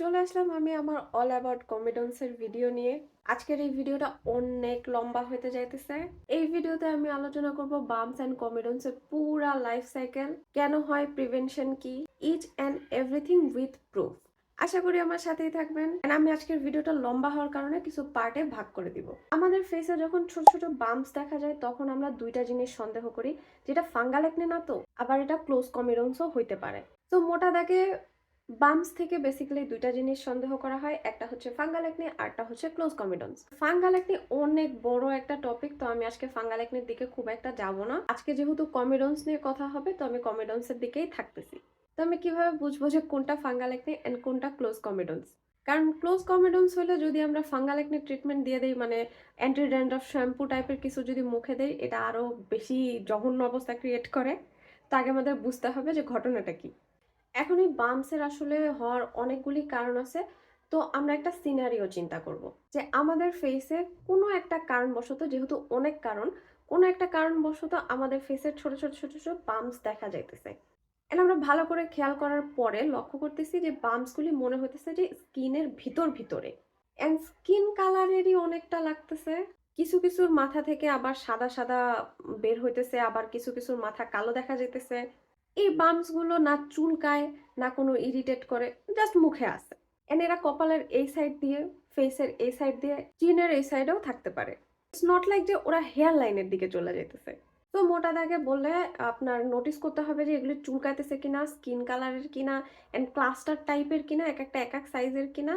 চলে আসলাম আমি আমার অল অ্যাবাউট কমিডন্স এর ভিডিও নিয়ে। আজকের এই ভিডিওটা অনেক লম্বা হতে যাইতেছে। এই ভিডিওতে আমি আলোচনা করব বাম্পস এন্ড কমিডন্স এর পুরা লাইফ সাইকেল, কেন হয়, প্রিভেনশন কি, each and everything with proof. আশা করি আমার সাথেই থাকবেন। And আমি আজকের ভিডিওটা লম্বা হওয়ার কারণে কিছু পার্টে ভাগ করে দিব। আমাদের ফেসে যখন ছোট ছোট বাম্পস দেখা যায় তখন আমরা দুইটা জিনিস সন্দেহ করি, যেটা ফাঙ্গাল একনে না তো, আবার এটা ক্লোজ কমিডন্সও হইতে পারে। তো মোটা দাগে বাম্পস থেকে বেসিক্যালি দুইটা জিনিস সন্দেহ করা হয়, একটা হচ্ছে ফাঙ্গাল একনি, আরটা হচ্ছে ক্লোজ কমিডন্স। ফাঙ্গাল একনি অনেক বড় একটা টপিক, তো আমি আজকে ফাঙ্গাল একনির দিকে খুব একটা যাব না। আজকে যেহেতু কমিডন্স নিয়ে কথা হবে, তো আমি কমিডন্সের দিকেই থাকতেছি। তো আমি কিভাবে বুঝবো যে কোনটা ফাঙ্গাল একনি এন্ড কোনটা ক্লোজ কমিডন্স? কারণ ক্লোজ কমিডন্স হলে যদি আমরা ফাঙ্গাল একনি ট্রিটমেন্ট দিয়ে দেই, মানে অ্যান্টি ড্যান্ড্রফ শ্যাম্পু টাইপের কিছু যদি মুখে দেই, এটা আরো বেশি জঘন্য অবস্থা ক্রিয়েট করে। তো আগে আমাদের বুঝতে হবে যে ঘটনাটা কি। এখন এই বাম্পসের আসলে হওয়ার অনেকগুলি কারণ আছে। তো আমরা একটা সিনারিও চিন্তা করব যে আমাদের ফেসে কোনো একটা কারণবশত, যেহেতু অনেক কারণ, কোনো একটা কারণবশত আমাদের ফেসের ছোট ছোট ছোট ছোট বাম্পস দেখা যাইতেছে। এন্ড আমরা ভালো করে খেয়াল করার পরে লক্ষ্য করতেছি যে বাম্পসগুলি মনে হইতেছে যে স্কিনের ভিতর ভিতরে, এন্ড স্কিন কালারেরই অনেকটা লাগতেছে। কিছু কিছুর মাথা থেকে আবার সাদা সাদা বের হইতেছে, আবার কিছু কিছুর মাথা কালো দেখা যাইতেছে। এই বাম্পস গুলো না চুলকায়, না কোনো ইরিটেট করে, জাস্ট মুখে আছে। এন্ড এরা কপালের এই সাইড দিয়ে, ফেসের এই সাইড দিয়ে, চিনের এই সাইডেও থাকতে পারে। ইটস নট লাইক যে ওরা হেয়ার লাইনের দিকে চলে যেতেছে। তো মোটা দাগে বললে আপনার নোটিস করতে হবে যে এগুলি চুলকাইতেছে কিনা, স্কিন কালারের কিনা, এন্ড ক্লাস্টার টাইপের কিনা, এক একটা এক এক সাইজের কিনা,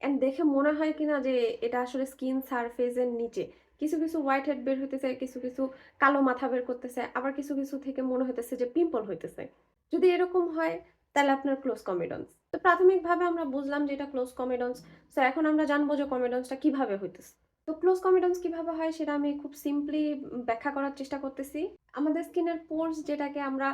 এন্ড দেখে মনে হয় কিনা যে এটা আসলে স্কিন সারফেসের নিচে কিছু কিছু হোয়াইট হেড বের হইতেছে, কিছু কিছু কালো মাথা বের করতেছে, আবার কিছু কিছু থেকে মনে হইতেছে যে পিম্পল হইতেছে। যদি এরকম হয় তাহলে আপনার ক্লোজ কমিডন্স। তো প্রাথমিকভাবে আমরা বুঝলাম যে এটা ক্লোজ কমিডন্স। তো এখন আমরা জানবো যে কমিডন্সটা কিভাবে হইতেছে। তো ক্লোজ কমিডন্স কিভাবে হয় সেটা আমি খুব সিম্পলি ব্যাখ্যা করার চেষ্টা করতেছি। আমাদের স্কিনের পোর্স, যেটাকে আমরা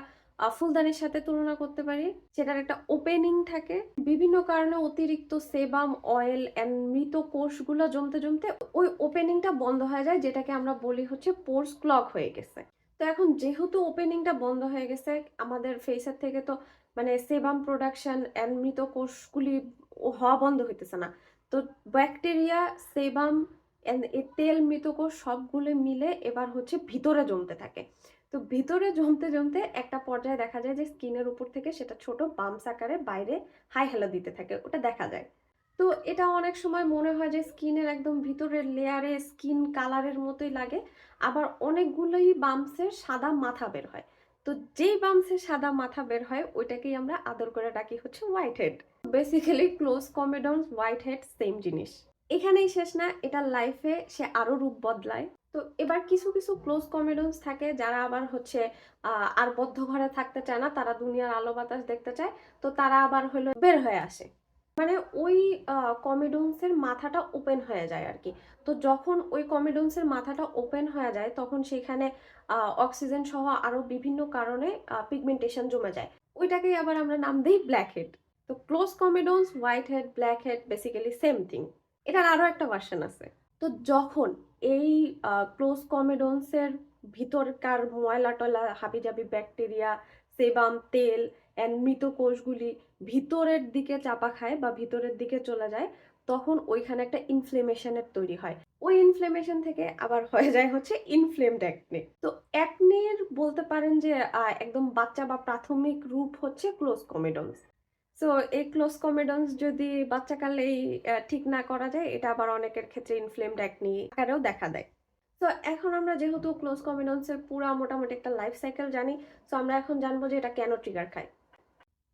ফুলদানির সাথে তুলনা করতে পারি, সেটার একটা ওপেনিং থাকে। বিভিন্ন কারণে অতিরিক্ত সেবাম, অয়েল এন্ড মৃত কোষগুলো জমতে জমতে ওই ওপেনিংটা বন্ধ হয়ে যায়, যেটাকে আমরা বলি হচ্ছে পোর্স ক্লগ হয়ে গেছে। তো এখন যেহেতু ওপেনিংটা বন্ধ হয়ে গেছে, আমাদের ফেসের থেকে তো মানে সেবাম প্রোডাকশন এন্ড মৃত কোষগুলি হওয়া বন্ধ হইতেছে না। তো ব্যাকটেরিয়া, সেবাম এন্ড এই তেল, মৃত কোষ সবগুলো মিলে এবার হচ্ছে ভিতরে জমতে থাকে। তো ভিতরে জমতে জমতে একটা পর্যায়ে দেখা যায় যে স্কিনের উপর থেকে সেটা ছোট বাম্পস আকারে বাইরে হাই হ্যালো দিতে থাকে, ওটা দেখা যায়। তো এটা অনেক সময় মনে হয় যে স্কিনের একদম ভিতরের লেয়ারে স্কিন কালারের মতোই লাগে। আবার অনেকগুলোই বাম্পসের সাদা মাথা বের হয়। তো যেই বাম্পসের সাদা মাথা বের হয় ওইটাকেই আমরা আদর করে ডাকি হচ্ছে white head. Basically close comedones, white head same জিনিস। এখানেই শেষ না, এটা লাইফে সে আরো রূপ বদলায়। তো এবার কিছু কিছু ক্লোজ কমিডন্স থাকে যারা আবার হচ্ছে আর বদ্ধ ঘরে থাকতে চায় না, তারা দুনিয়ার আলো বাতাস দেখতে চায়। তো তারা আবার হলো বের হয়ে আসে, মানে ওই কমিডন্সের মাথাটা ওপেন হয়ে যায় আর কি। তো যখন ওই কমিডন্সের মাথাটা ওপেন হয়ে যায় তখন সেখানে অক্সিজেন সহ আরো বিভিন্ন কারণে পিগমেন্টেশন জমে যায়। ওইটাকেই আবার আমরা নাম দিই ব্ল্যাক হেড। তো close comedones, white head, black head basically same thing. এটার আরো একটা ভার্সন আছে। তো যখন এই ক্লোজ কমিডন্সের ভিতরকার ময়লা টয়লা, হাবিজাবি ব্যাকটেরিয়া, সেবাম, তেল এন্ড মৃত কোষগুলি ভিতরের দিকে চাপা খায় বা ভিতরের দিকে চলে যায়, তখন ওইখানে একটা ইনফ্লেমেশনের তৈরি হয়। ওই ইনফ্লেমেশন থেকে আবার হয়ে যায় হচ্ছে ইনফ্লেমড অ্যাকনে। তো অ্যাকনের বলতে পারেন যে একদম বাচ্চা বা প্রাথমিক রূপ হচ্ছে ক্লোজ কমিডন্স। সো এই ক্লোজ কমিডন্স যদি বাচ্চাকালেই ঠিক না করা যায়, এটা আবার অনেকের ক্ষেত্রে ইনফ্লেমড অ্যাকনি আকারেও দেখা দেয়। তো এখন আমরা যেহেতু ক্লোজ কমিডন্সের পুরা মোটামুটি একটা লাইফ সাইকেল জানি, তো আমরা এখন জানবো যে এটা কেন ট্রিগার খায়।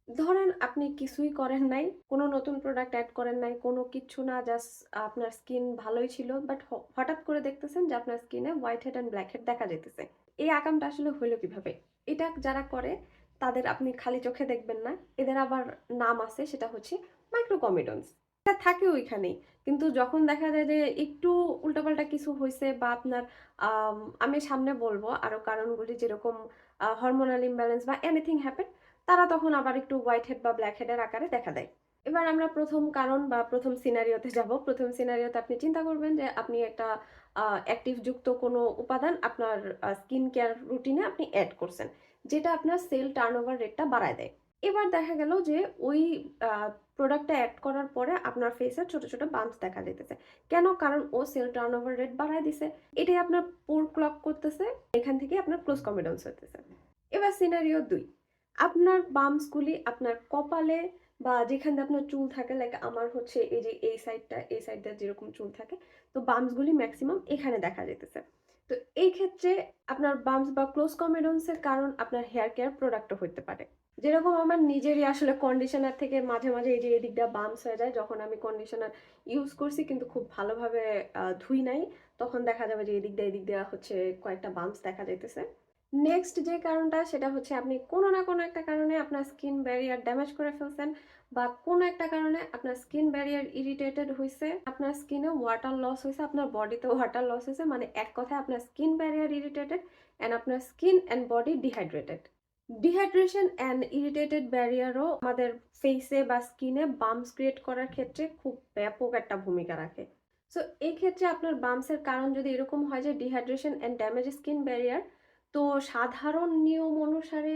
ধরেন আপনি কিছুই করেন নাই, কোনো নতুন প্রোডাক্ট অ্যাড করেন নাই, কোনো কিচ্ছু না, জাস্ট আপনার স্কিন ভালোই ছিল, বাট হঠাৎ করে দেখতেছেন যে আপনার স্কিনে white head and black head দেখা যেতেছে। এই আকামটা আসলে হইলো কিভাবে? এটা যারা করে তাদের আপনি খালি চোখে দেখবেন না, এদের আবার নাম আছে, সেটা হচ্ছে মাইক্রোকমিডন্স। এটা থাকে ওইখানেই, কিন্তু যখন দেখা যায় যে একটু উল্টাপাল্টা কিছু হয়েছে বা আপনার আমি সামনে বলবো আরো কারণগুলি, যেরকম হরমোনাল ইমব্যালেন্স বা এনিথিং হ্যাপেন, তারা তখন আবার একটু হোয়াইট হেড বা ব্ল্যাক হেডের আকারে দেখা দেয়। এবার আমরা প্রথম কারণ বা প্রথম সিনারিওতে যাব। প্রথম সিনারিওতে আপনি চিন্তা করবেন যে আপনি একটা অ্যাক্টিভ যুক্ত কোনো উপাদান আপনার স্কিন কেয়ার রুটিনে আপনি অ্যাড করছেন, যেটা আপনার সেল টার্নওভার রেটটা বাড়ায় দেয়। এবার দেখা গেল যে ওই প্রোডাক্টটা অ্যাড করার পরে আপনার ফেসে ছোট ছোট বাম্পস দেখা যেতেছে। কেন? কারণ ও সেল টার্নওভার রেট বাড়ায় দিছে। এটাই আপনার পোর ক্লগ করতেছে। এখান থেকে আপনার ক্লোজ কমিডন্স হইতেছে। এবার সিনারিও ২, আপনার বাম্পসগুলি আপনার কপালে বা যেখানে আপনার চুল থাকে, লাইক আমার হচ্ছে এই যে এই সাইডটা, এই সাইডটা যেরকম চুল থাকে, তো বাম্পসগুলি ম্যাক্সিমাম এখানে দেখা যেতেছে। তো এই ক্ষেত্রে আপনার বাম্পস বা ক্লোজ কমিডন্সের কারণ আপনার হেয়ার কেয়ার প্রোডাক্টও হইতে পারে। যেরকম আমার নিজেরই আসলে কন্ডিশনার থেকে মাঝে মাঝে এই যে এদিকটা বাম্পস হয়ে যায় যখন আমি কন্ডিশনার ইউজ করছি কিন্তু খুব ভালোভাবে ধুই নাই, তখন দেখা যাবে যে এদিক দিয়ে হচ্ছে কয়েকটা বাম্পস দেখা যাইতেছে। নেক্সট যে কারণটা সেটা হচ্ছে আপনি কোনো না কোনো একটা কারণে আপনার স্কিন ব্যারিয়ার ড্যামেজ করে ফেলছেন, বা কোনো একটা কারণে আপনার স্কিন ব্যারিয়ার ইরিটেটেড হয়েছে, আপনার স্কিনে ওয়াটার লস হয়েছে, আপনার বডিতে ওয়াটার লস হয়েছে, মানে এক কথায় আপনার স্কিন ব্যারিয়ার ইরিটেটেড অ্যান্ড আপনার skin and body dehydrated. Dehydration and irritated ব্যারিয়ারও আমাদের ফেসে বা স্কিনে বাম্পস ক্রিয়েট করার ক্ষেত্রে খুব ব্যাপক একটা ভূমিকা রাখে। সো এই ক্ষেত্রে আপনার বাম্পসের কারণ যদি এরকম হয় যে dehydration and damage skin barrier, তো সাধারণ নিয়ম অনুসারে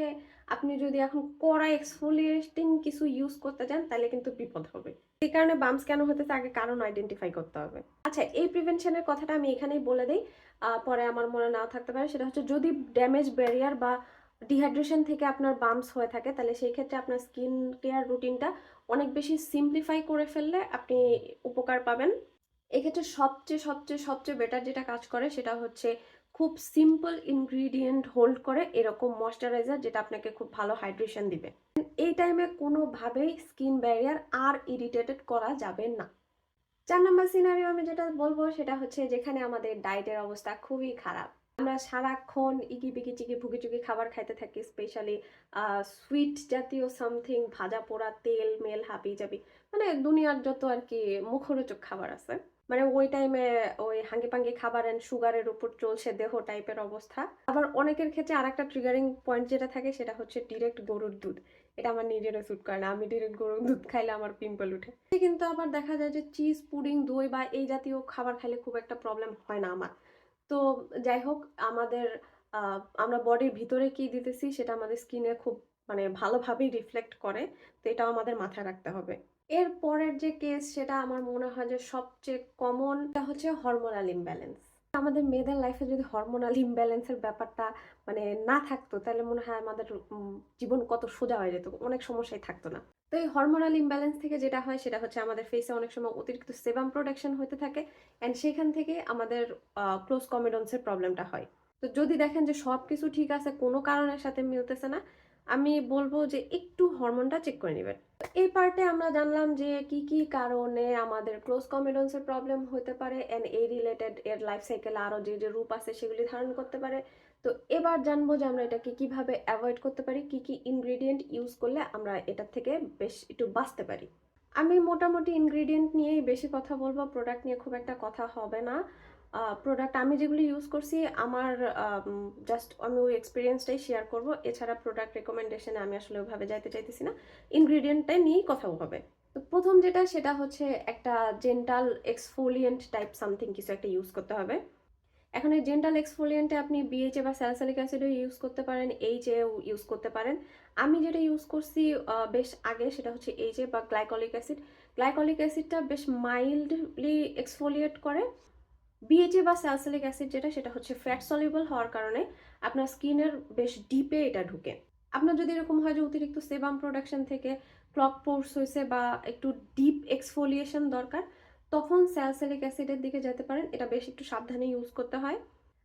আপনি যদি এখন কড়া এক্সফোলিয়েটিং কিছু ইউজ করতে যান তাহলে কিন্তু বিপদ হবে। এই কারণে বাম্পস কেন হতেছে আগে কারণ আইডেন্টিফাই করতে হবে। আচ্ছা, এই প্রিভেনশনের কথাটা আমি এখানেই বলে দিই, পরে আমার মনে নাও থাকতে পারে। সেটা হচ্ছে যদি ড্যামেজ ব্যারিয়ার বা ডিহাইড্রেশন থেকে আপনার বাম্পস হয়ে থাকে তাহলে সেই ক্ষেত্রে আপনার স্কিন কেয়ার রুটিনটা অনেক বেশি সিম্পলিফাই করে ফেললে আপনি উপকার পাবেন। এক্ষেত্রে সবচেয়ে বেটার যেটা কাজ করে সেটা হচ্ছে খুব সিম্পল ইনগ্রিডিয়েন্ট হোল্ড করে এরকম ময়শ্চারাইজার, যেটা আপনাকে খুব ভালো হাইড্রেশন দিবে। এই টাইমে কোনোভাবেই স্কিন ব্যারিয়ার আর ইরিটেটেড করা যাবে না। ৪ নাম্বার সিনারিও আমি যেটা বলবো সেটা হচ্ছে যেখানে আমাদের ডায়েটের অবস্থা খুবই খারাপ। আমরা সারাক্ষণ ইকিবিকি চিকি-ভুকি-চুকি খাবার খাইতে থাকি। স্পেশালি সুইট জাতীয় সামথিং, ভাজা পোড়া, তেল মেল হাবি-জাবি, মানে দুনিয়ার যত আরকি মুখরোচক খাবার আছে। মানে ওই টাইমে ওই হাঙ্গি-পাঙ্গি খাবার অ্যান্ড সুগারের উপর চলছে দেহ টাইপের অবস্থা। আবার অনেকের ক্ষেত্রে আরেকটা ট্রিগারিং পয়েন্ট যেটা থাকে সেটা হচ্ছে ডিরেক্ট গরুর দুধ। এটা আমার নিজেরও স্যুট করে না। আমি ডিরেক্ট গরুর দুধ খাইলে আমার পিম্পল উঠে। কিন্তু আবার দেখা যায় যে চিজ, পুডিং, দই বা এই জাতীয় খাবার খাইলে খুব একটা প্রবলেম হয় না আমার। তো যাই হোক, আমাদের আমরা বডির ভিতরে কি দিতেছি সেটা আমাদের স্কিনে খুব মানে ভালোভাবেই রিফ্লেক্ট করে। তো এটাও আমাদের মাথায় রাখতে হবে। এর পরের যে কেস সেটা আমার মনে হয় যে সবচেয়ে কমন, টা হচ্ছে হরমোনাল ইমব্যালেন্স। আমাদের মেয়েদের লাইফে যদি হরমোনাল ইমব্যালেন্সের ব্যাপারটা মানে না থাকতো তাহলে মনে হয় আমাদের জীবন কত সোজা হয়ে যেত, অনেক সমস্যাই থাকতো না। তো এই হরমোনাল ইমব্যালেন্স থেকে যেটা হয় সেটা হচ্ছে আমাদের ফেসে অনেক সময় অতিরিক্ত সেবাম প্রোডাকশন হতে থাকে অ্যান্ড সেখান থেকে আমাদের ক্লোজ কমিডন্সের প্রবলেমটা হয়। তো যদি দেখেন যে সবকিছু ঠিক আছে, কোনো কারণের সাথে মিলতেছে না, আমি বলবো যে একটু হরমোনটা চেক করে নেবেন। এই পার্টে আমরা জানলাম যে কি কি কারণে আমাদের ক্লোজ কমিডন্সের প্রবলেম হতে পারে এন্ড এই রিলেটেড এর লাইফ সাইকেলে আরো যে যে রূপ আছে সেগুলি ধারণ করতে পারে। তো এবার জানবো যে আমরা এটাকে কিভাবে অ্যাভয়েড করতে পারি, কি কি ইনগ্রেডিয়েন্ট ইউজ করলে আমরা এটা থেকে বেশ একটু বাঁচতে পারি। আমি মোটামুটি ইনগ্রেডিয়েন্ট নিয়েই বেশি কথা বলবো, প্রোডাক্ট নিয়ে খুব একটা কথা হবে না। প্রোডাক্ট আমি যেগুলো ইউজ করছি আমার জাস্ট আমি ওই এক্সপিরিয়েন্সটাই শেয়ার করব, এছাড়া প্রোডাক্ট রেকমেন্ডেশনে আমি আসলে ওইভাবে যাইতে চাইতেছি না, ইনগ্রেডিয়েন্টটাই নিয়েই কথা হবে। তো প্রথম যেটা সেটা হচ্ছে একটা জেন্টাল এক্সফোলিয়েন্ট টাইপ সামথিং কিছু একটা ইউজ করতে হবে। এখন এই জেন্টাল এক্সফোলিয়েন্টে আপনি বিএইচএ বা স্যালিসিলিক অ্যাসিডও ইউজ করতে পারেন, এইচএ ইউজ করতে পারেন। আমি যেটা ইউজ করছি বেশ আগে সেটা হচ্ছে এইচএ বা গ্লাইকলিক অ্যাসিড। গ্লাইকলিক অ্যাসিডটা বেশ মাইল্ডলি এক্সফোলিয়েট করে। বিএইচএ বা স্যালিসিলিক অ্যাসিড যেটা সেটা হচ্ছে ফ্যাট সলিউবল হওয়ার কারণে আপনার স্কিনের বেশ ডিপে এটা ঢুকে। আপনার যদি এরকম হয় যে অতিরিক্ত সেবাম প্রোডাকশন থেকে ক্লগ পোর্স হয়েছে বা একটু ডিপ এক্সফোলিয়েশন দরকার, তখন স্যালিসিলিক অ্যাসিডের দিকে যেতে পারেন। এটা বেশ একটু সাবধানে ইউজ করতে হয়।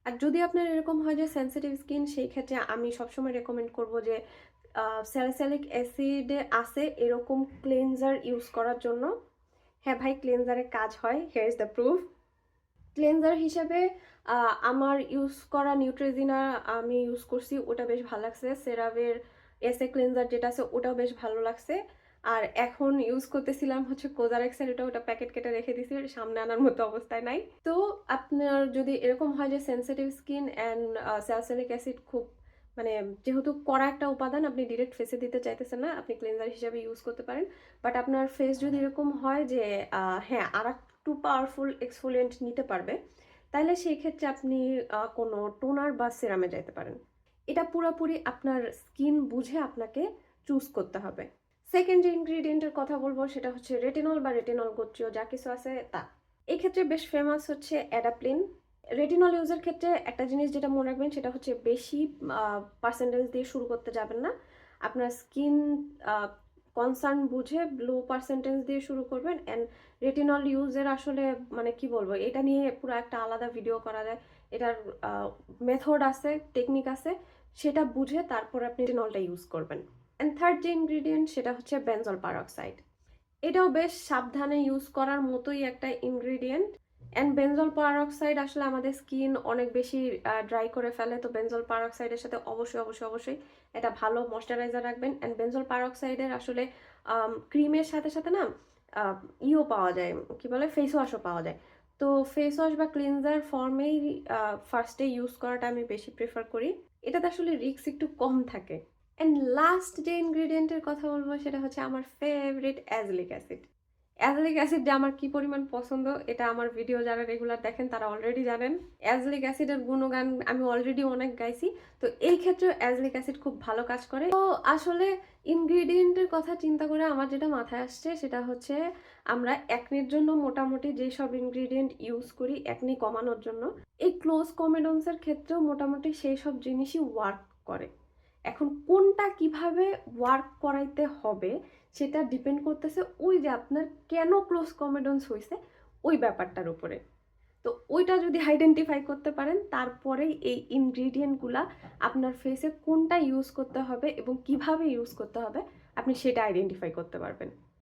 আর যদি আপনার এরকম হয় যে সেনসিটিভ স্কিন, সেই ক্ষেত্রে আমি সবসময় রেকমেন্ড করব যে স্যালিসিলিক অ্যাসিডে আছে এরকম ক্লেনজার ইউজ করার জন্য। হ্যাঁ ভাই, ক্লেনজারে কাজ হয়, here is the proof. Cleanser হিসেবে আমার ইউজ করা নিউট্রেজিনা আমি ইউজ করছি, ওটা বেশ ভালো লাগছে। সেরাভের এসে ক্লেনজার যেটা আছে ওটাও বেশ ভালো লাগছে। আর এখন ইউজ করতেছিলাম হচ্ছে কোজারেক্সের, ওটা প্যাকেট কেটে রেখে দিছি, সামনে আনার মতো অবস্থায় নাই। তো আপনার যদি এরকম হয় যে sensitive skin and salicylic acid খুব মানে যেহেতু কড়া একটা উপাদান আপনি ডিরেক্ট ফেসে দিতে চাইতেছেন না, আপনি ক্লেনজার হিসেবে ইউজ করতে পারেন। বাট আপনার ফেস যদি এরকম হয় যে হ্যাঁ আর একটু পাওয়ারফুল এক্সফোলিয়েন্ট নিতে পারবে, তাহলে সেই ক্ষেত্রে আপনি কোনো টোনার বা সিরামে যাইতে পারেন। এটা পুরোপুরি আপনার স্কিন বুঝে আপনাকে চুজ করতে হবে। সেকেন্ড যে ইনগ্রিডিয়েন্টের কথা বলবো সেটা হচ্ছে রেটিনল বা রেটিনল গোত্রীয় যা কিছু আছে তা। এই ক্ষেত্রে বেশ ফেমাস হচ্ছে অ্যাডাপ্লিন। রেটিনল ইউজের ক্ষেত্রে একটা জিনিস যেটা মনে রাখবেন সেটা হচ্ছে বেশি পার্সেন্টেজ দিয়ে শুরু করতে যাবেন না। আপনার স্কিন কনসার্ন বুঝে লো পার্সেন্টেজ দিয়ে শুরু করবেন। অ্যান্ড রেটিনল ইউজের আসলে মানে কি বলবো, এটা নিয়ে পুরো একটা আলাদা ভিডিও করা যায়। এটার মেথড আছে, টেকনিক আছে, সেটা বুঝে তারপর আপনি রেটিনলটা ইউজ করবেন। অ্যান্ড থার্ড যে ইনগ্রিডিয়েন্ট সেটা হচ্ছে বেনজল পারক্সাইড। এটাও বেশ সাবধানে ইউজ করার মতোই একটা ইনগ্রিডিয়েন্ট। অ্যান্ড বেনজল পারক্সাইড আসলে আমাদের স্কিন অনেক বেশি ড্রাই করে ফেলে, তো বেনজল পারক্সাইডের সাথে অবশ্যই অবশ্যই অবশ্যই এটা ভালো ময়শ্চারাইজার রাখবেন। অ্যান্ড বেনজল পারক্সাইডের আসলে ক্রিমের সাথে সাথে না ইও পাওয়া যায়, কি বলে, ফেস ওয়াশও পাওয়া যায়। তো ফেস ওয়াশ বা ক্লিনজার ফর্মেই ফার্স্টে ইউজ করাটা আমি বেশি প্রেফার করি। এটাতে আসলে রিস্ক একটু কম থাকে। অ্যান্ড লাস্ট যে ইনগ্রিডিয়েন্টের কথা বলবো সেটা হচ্ছে আমার ফেভারিট অ্যাজলিক অ্যাসিড। অ্যাজলিক অ্যাসিড যে আমার কি পরিমাণ পছন্দ এটা আমার ভিডিও যারা রেগুলার দেখেন তারা অলরেডি জানেন। অ্যাজলিক অ্যাসিডের গুণগান আমি অলরেডি অনেক গাইছি। তো এই ক্ষেত্রে অ্যাজলিক অ্যাসিড খুব ভালো কাজ করে। তো আসলে ইনগ্রিডিয়েন্টের কথা চিন্তা করে আমার যেটা মাথায় আসছে সেটা হচ্ছে আমরা অ্যাকনির জন্য মোটামুটি যেই সব ইনগ্রিডিয়েন্ট ইউজ করি অ্যাকনি কমানোর জন্য, এই ক্লোজ কমেডন্সের ক্ষেত্রেও মোটামুটি সেই সব জিনিসই ওয়ার্ক করে। এখন কোনটা কিভাবে ওয়ার্ক করাইতে হবে সেটা ডিপেন্ড করতেছে ওই যে আপনার কেন ক্লোজ কমেডন্স হয়েছে ওই ব্যাপারটার উপরে। তো ওইটা যদি আইডেন্টিফাই করতে পারেন তারপরেই এই ইনগ্রিডিয়েন্টগুলা আপনার ফেসে কোনটা ইউজ করতে হবে এবং কিভাবে ইউজ করতে হবে আপনি সেটা আইডেন্টিফাই করতে পারবেন।